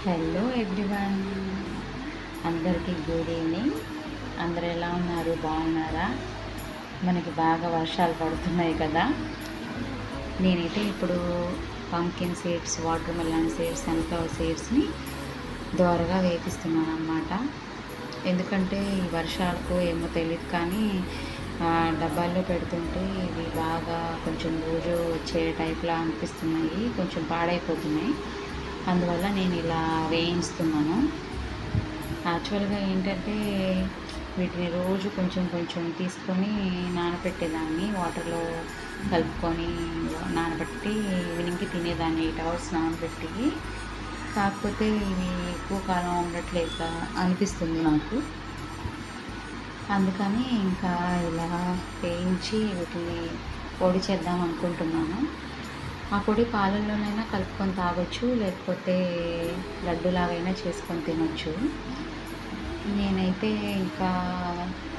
Hello everyone, అందరికీ good evening. అందరు ఎలా ఉన్నారు? బాగున్నారా? మనకి బాగా వర్షాలు పడుతున్నాయి కదా. నేనైతే ఇప్పుడు pumpkin seeds, watermelon seeds, sunflower సీడ్స్ని దోరగా వేపిస్తున్నాను అన్నమాట. ఎందుకంటే ఈ వర్షాలకు ఏమో తెలియదు కానీ డబ్బాల్లో పెడుతుంటే ఇవి బాగా కొంచెం రోజు వచ్చే టైప్లా అనిపిస్తున్నాయి, కొంచెం పాడైపోతున్నాయి. అందువల్ల నేను ఇలా వేయిస్తున్నాను. యాక్చువల్గా ఏంటంటే వీటిని రోజు కొంచెం కొంచెం తీసుకొని నానబెట్టేదాన్ని, వాటర్లో కలుపుకొని నానబెట్టి ఈవినింగ్కి తినేదాన్ని 8 అవర్స్ నానబెట్టి. కాకపోతే ఇవి ఎక్కువ కాలం ఉండట్లేక అనిపిస్తుంది నాకు. అందుకని ఇంకా ఇలా వేయించి వీటిని పొడి చేద్దాం అనుకుంటున్నాను. ఆ పొడి పాలల్లోనైనా కలుపుకొని తాగొచ్చు, లేకపోతే లడ్డులాగైనా చేసుకొని తినొచ్చు. నేనైతే ఇంకా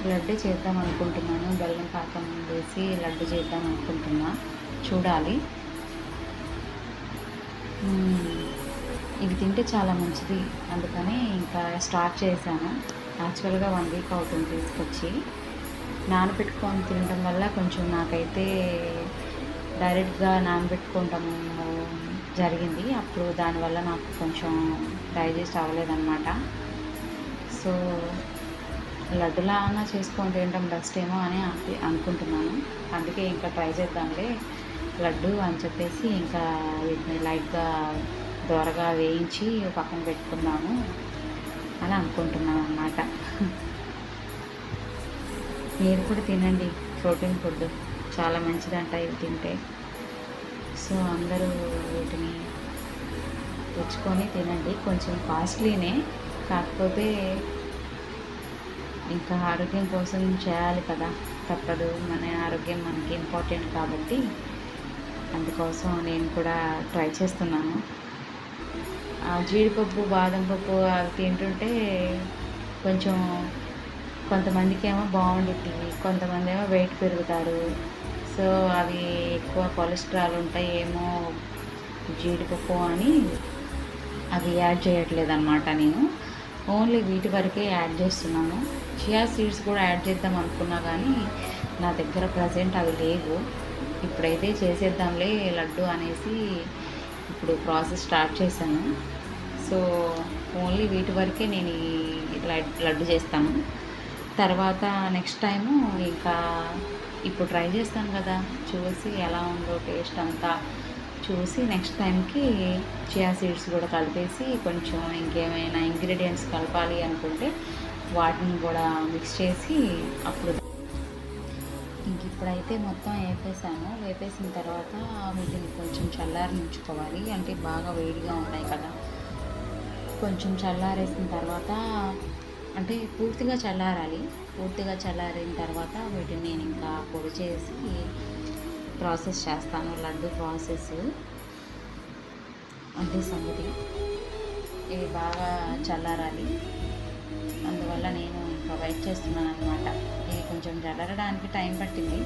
లడ్డు చేద్దాం అనుకుంటున్నాను. బెల్లం పాకం వేసి లడ్డు చేద్దాం అనుకుంటున్నా, చూడాలి. ఇది తింటే చాలా మంచిది, అందుకని ఇంకా స్టార్ట్ చేశాను. యాక్చువల్గా 1 వీక్ అవుతుంది తీసుకొచ్చి. నానబెట్టుకొని తినడం వల్ల కొంచెం నాకైతే డైరెక్ట్గా నానబెట్టుకోవటము జరిగింది. అప్పుడు దానివల్ల నాకు కొంచెం డైజెస్ట్ అవ్వలేదన్నమాట. సో లడ్డులా అన్నా చేసుకొని తినడం బెస్ట్ ఏమో అని అనుకుంటున్నాను. అందుకే ఇంకా ట్రై చేద్దాంలే లడ్డు అని చెప్పేసి ఇంకా వీటిని లైట్గా దోరగా వేయించి పక్కన పెట్టుకున్నాము అని అనుకుంటున్నాను అన్నమాట. మీరు కూడా తినండి, ప్రోటీన్ ఫుడ్ చాలా మంచిదంట ఇవి తింటే. సో అందరూ వీటిని తెచ్చుకొని తినండి. కొంచెం కాస్ట్లీనే, కాకపోతే ఇంకా ఆరోగ్యం కోసం చేయాలి కదా, తప్పదు. మన ఆరోగ్యం మనకి ఇంపార్టెంట్ కాబట్టి అందుకోసం నేను కూడా ట్రై చేస్తున్నాను. జీడిపప్పు, బాదం పప్పు అవి తింటుంటే కొంచెం కొంతమందికి ఏమో బాగుండుద్ది, కొంతమంది ఏమో వెయిట్ పెరుగుతారు. సో అవి ఎక్కువ కొలెస్ట్రాల్ ఉంటాయి ఏమో జీడిపప్పు అని అవి యాడ్ చేయట్లేదు అనమాట. నేను ఓన్లీ వీటి వరకే యాడ్ చేస్తున్నాను. చియా సీడ్స్ కూడా యాడ్ చేద్దాం అనుకున్నా కానీ నా దగ్గర ప్రజెంట్ అవి లేవు. ఇప్పుడైతే చేసేద్దాంలే లడ్డు అనేసి ఇప్పుడు ప్రాసెస్ స్టార్ట్ చేశాను. సో ఓన్లీ వీటి వరకే నేను ఈ లడ్డు చేస్తాను. తర్వాత నెక్స్ట్ టైము ఇంకా ఇప్పుడు ట్రై చేస్తాను కదా, చూసి ఎలా ఉందో టేస్ట్ అంతా చూసి నెక్స్ట్ టైంకి చియా సీడ్స్ కూడా కలిపేసి కొంచెం ఇంకేమైనా ఇంగ్రీడియంట్స్ కలపాలి అనుకుంటే వాటిని కూడా మిక్స్ చేసి అప్పుడు ఇంక ఇప్పుడైతే మొత్తం వేపేసిన తర్వాత వీటిని కొంచెం చల్లారించుకోవాలి. అంటే బాగా వేడిగా ఉన్నాయి కదా, కొంచెం చల్లారేసిన తర్వాత, అంటే పూర్తిగా చల్లారాలి. పూర్తిగా చల్లారిన తర్వాత వీటిని నేను ఇంకా పొడి చేసి ప్రాసెస్ చేస్తాను, లడ్డు ప్రాసెస్. అంతే సంగతి. ఇవి బాగా చల్లారాలి, అందువల్ల నేను ఇంకా వెయిట్ చేస్తున్నాను అనమాట. ఇది కొంచెం చల్లారడానికి టైం పట్టింది.